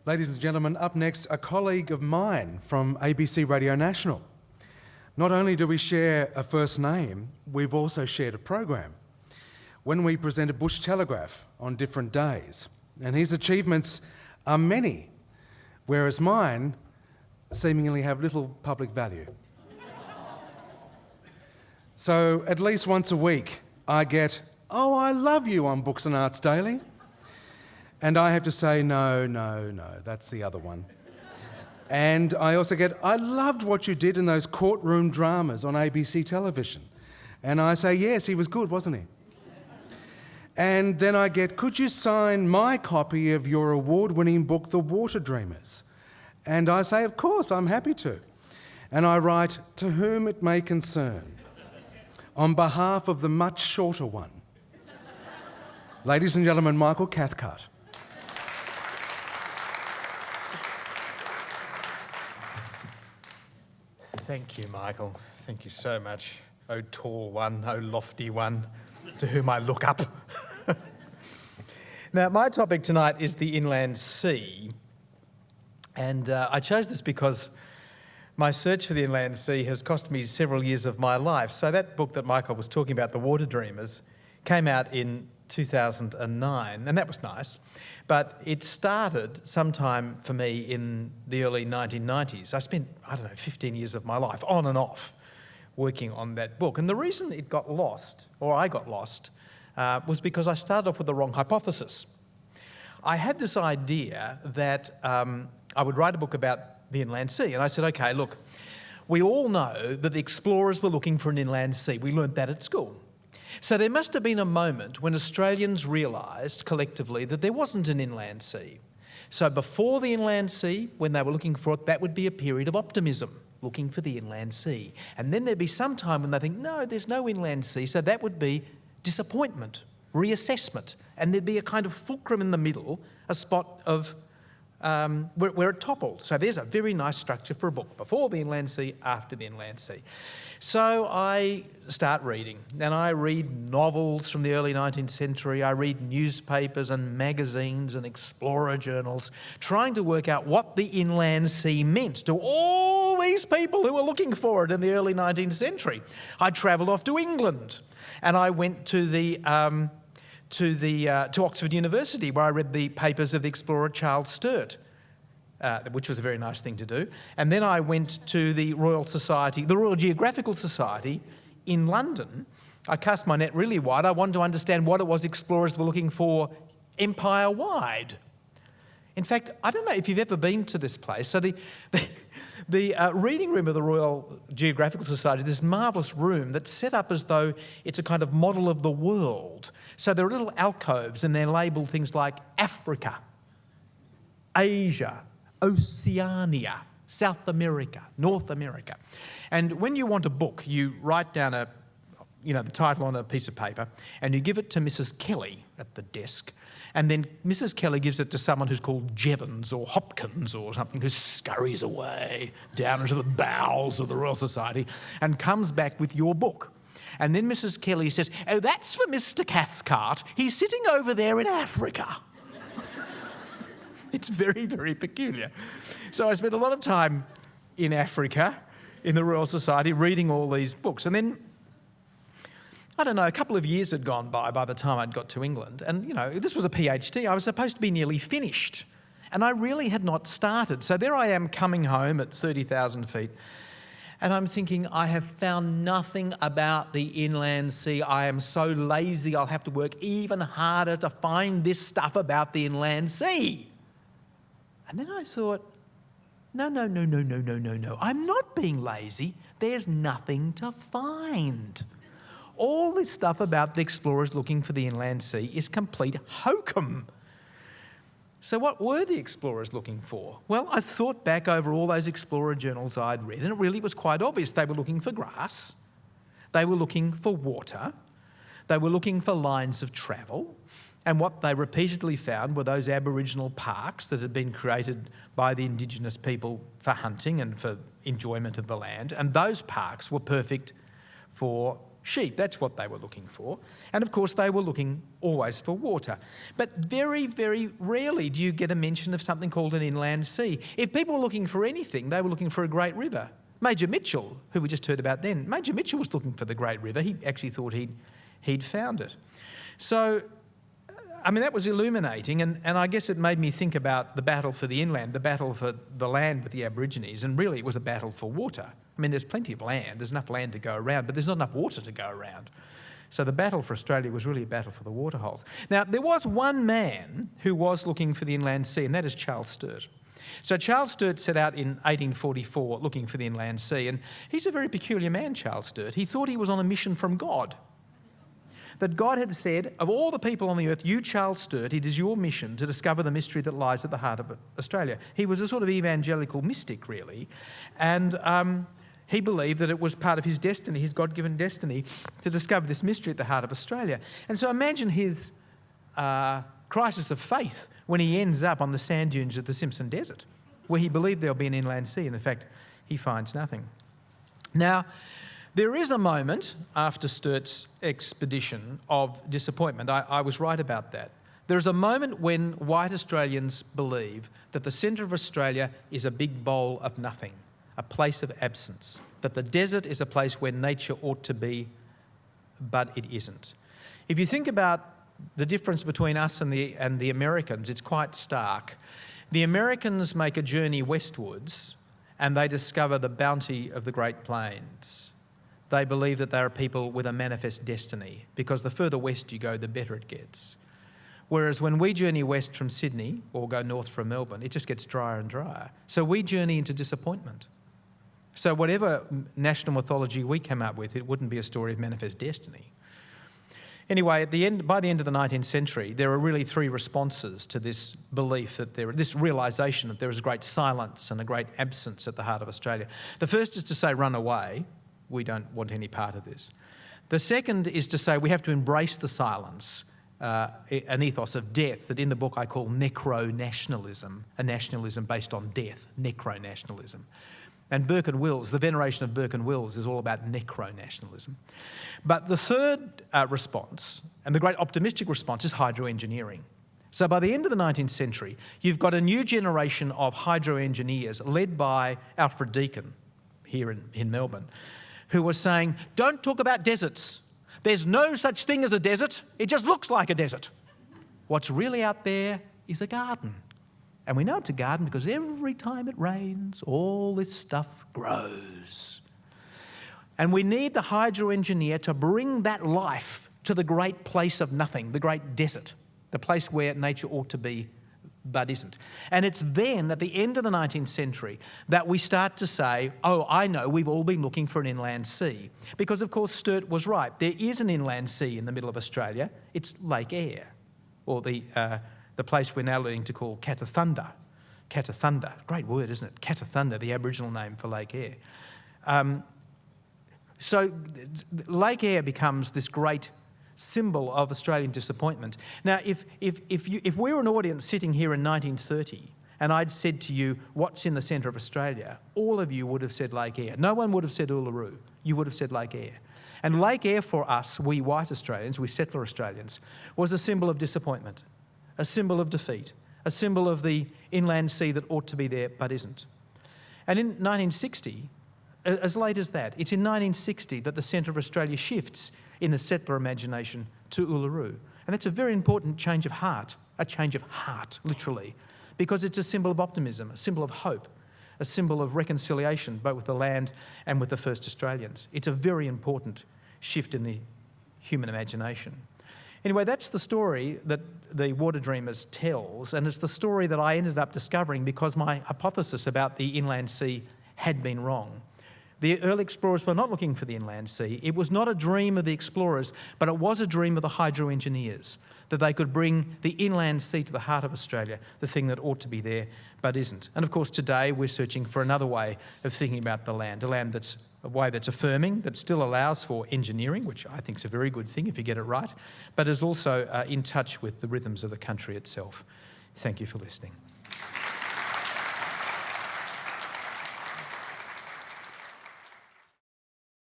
Ladies and gentlemen, up next, a colleague of mine from ABC Radio National. Not only do we share a first name, we've also shared a program when we presented Bush Telegraph on different days. And his achievements are many, whereas mine seemingly have little public value. So at least once a week, I get, "Oh, I love you" on Books and Arts Daily. And I have to say, no, that's the other one. And I also get, "I loved what you did in those courtroom dramas on ABC television." And I say, "Yes, he was good, wasn't he?" And then I get, "Could you sign my copy of your award-winning book, The Water Dreamers?" And I say, "Of course, I'm happy to." And I write, "To whom it may concern, on behalf of the much shorter one." Ladies and gentlemen, Michael Cathcart. Thank you, Michael. Thank you so much. Oh, tall one, oh, lofty one, to whom I look up. Now, my topic tonight is the inland sea. And I chose this because my search for the inland sea has cost me several years of my life. So that book that Michael was talking about, The Water Dreamers, came out in 2009, and that was nice. But it started sometime for me in the early 1990s. I spent, 15 years of my life on and off working on that book. And the reason it got lost, or I got lost, was because I started off with the wrong hypothesis. I had this idea that I would write a book about the inland sea. And I said, okay, look, we all know that the explorers were looking for an inland sea. We learnt that at school. So there must have been a moment when Australians realised collectively that there wasn't an inland sea. So before the inland sea, when they were looking for it, that would be a period of optimism, looking for the inland sea. And then there'd be some time when they think, no, there's no inland sea. So that would be disappointment, reassessment. And there'd be a kind of fulcrum in the middle, a spot of where it toppled. So there's a very nice structure for a book. Before the inland sea, after the inland sea. So I start reading, and I read novels from the early 19th century. I read newspapers and magazines and explorer journals, trying to work out what the inland sea meant to all these people who were looking for it in the early 19th century. I travelled off to England, and I went to Oxford University, where I read the papers of the explorer Charles Sturt, which was a very nice thing to do. And then I went to the Royal Geographical Society in London. I cast my net really wide. I wanted to understand what it was explorers were looking for empire-wide. In fact, I don't know if you've ever been to this place. So the reading room of the Royal Geographical Society, this marvellous room that's set up as though it's a kind of model of the world. So there are little alcoves, and they're labelled things like Africa, Asia, Oceania, South America, North America. And when you want a book, you write down the title on a piece of paper, and you give it to Mrs. Kelly at the desk. And then Mrs. Kelly gives it to someone who's called Jevons or Hopkins or something, who scurries away down into the bowels of the Royal Society and comes back with your book. And then Mrs. Kelly says, "Oh, that's for Mr. Cathcart. He's sitting over there in Africa." It's very, very peculiar. So I spent a lot of time in Africa, in the Royal Society, reading all these books. And then, a couple of years had gone by the time I'd got to England. And, this was a PhD. I was supposed to be nearly finished. And I really had not started. So there I am coming home at 30,000 feet. And I'm thinking, I have found nothing about the inland sea. I am so lazy, I'll have to work even harder to find this stuff about the inland sea. And then I thought, no. I'm not being lazy. There's nothing to find. All this stuff about the explorers looking for the inland sea is complete hokum. So what were the explorers looking for? Well, I thought back over all those explorer journals I'd read, and it really was quite obvious. They were looking for grass. They were looking for water. They were looking for lines of travel. And what they repeatedly found were those Aboriginal parks that had been created by the Indigenous people for hunting and for enjoyment of the land. And those parks were perfect for sheep. That's what they were looking for. And of course, they were looking always for water. But very, very rarely do you get a mention of something called an inland sea. If people were looking for anything, they were looking for a great river. Major Mitchell, who we just heard about then, Major Mitchell was looking for the great river. He actually thought he'd found it. So, I mean, that was illuminating, and I guess it made me think about the battle for the inland, the battle for the land with the Aborigines, and really it was a battle for water. I mean, there's plenty of land, there's enough land to go around, but there's not enough water to go around. So the battle for Australia was really a battle for the waterholes. Now, there was one man who was looking for the inland sea, and that is Charles Sturt. So Charles Sturt set out in 1844 looking for the inland sea, and he's a very peculiar man, Charles Sturt. He thought he was on a mission from God. That God had said, of all the people on the earth, you, Charles Sturt, it is your mission to discover the mystery that lies at the heart of Australia. He was a sort of evangelical mystic, really, and he believed that it was part of his destiny, his God-given destiny, to discover this mystery at the heart of Australia. And so imagine his crisis of faith when he ends up on the sand dunes of the Simpson Desert, where he believed there'll be an inland sea, and in fact, he finds nothing. Now, there is a moment after Sturt's expedition of disappointment. I was right about that. There is a moment when white Australians believe that the centre of Australia is a big bowl of nothing, a place of absence, that the desert is a place where nature ought to be, but it isn't. If you think about the difference between us and the Americans, it's quite stark. The Americans make a journey westwards and they discover the bounty of the Great Plains. They believe that they are people with a manifest destiny, because the further west you go, the better it gets. Whereas when we journey west from Sydney or go north from Melbourne, it just gets drier and drier. So we journey into disappointment. So whatever national mythology we come up with, it wouldn't be a story of manifest destiny. Anyway, by the end of the 19th century, there are really three responses to this belief this realisation that there is a great silence and a great absence at the heart of Australia. The first is to say, run away. We don't want any part of this. The second is to say we have to embrace the silence, an ethos of death that in the book I call necro-nationalism, a nationalism based on death, necro-nationalism. And Burke and Wills, the veneration of Burke and Wills is all about necro-nationalism. But the third response, and the great optimistic response, is hydroengineering. So by the end of the 19th century, you've got a new generation of hydroengineers led by Alfred Deakin here in Melbourne, who was saying, don't talk about deserts. There's no such thing as a desert. It just looks like a desert. What's really out there is a garden. And we know it's a garden because every time it rains, all this stuff grows. And we need the hydroengineer to bring that life to the great place of nothing, the great desert, the place where nature ought to be but isn't. And it's then, at the end of the 19th century, that we start to say, oh, I know, we've all been looking for an inland sea. Because, of course, Sturt was right. There is an inland sea in the middle of Australia. It's Lake Eyre, or the place we're now learning to call Catathunda. Catathunda, great word, isn't it? Catathunda, the Aboriginal name for Lake Eyre. So Lake Eyre becomes this great symbol of Australian disappointment. Now, if we were an audience sitting here in 1930 and I'd said to you, what's in the centre of Australia, all of you would have said Lake Eyre. No one would have said Uluru. You would have said Lake Eyre. And Lake Eyre for us, we white Australians, we settler Australians, was a symbol of disappointment, a symbol of defeat, a symbol of the inland sea that ought to be there but isn't. And in 1960, as late as that, it's in 1960 that the centre of Australia shifts in the settler imagination to Uluru. And that's a very important change of heart, literally, because it's a symbol of optimism, a symbol of hope, a symbol of reconciliation, both with the land and with the first Australians. It's a very important shift in the human imagination. Anyway, that's the story that the Water Dreamers tells, and it's the story that I ended up discovering because my hypothesis about the inland sea had been wrong. The early explorers were not looking for the inland sea. It was not a dream of the explorers, but it was a dream of the hydroengineers, that they could bring the inland sea to the heart of Australia, the thing that ought to be there but isn't. And of course today we're searching for another way of thinking about the land, a land that's a way that's affirming, that still allows for engineering, which I think is a very good thing if you get it right, but is also in touch with the rhythms of the country itself. Thank you for listening.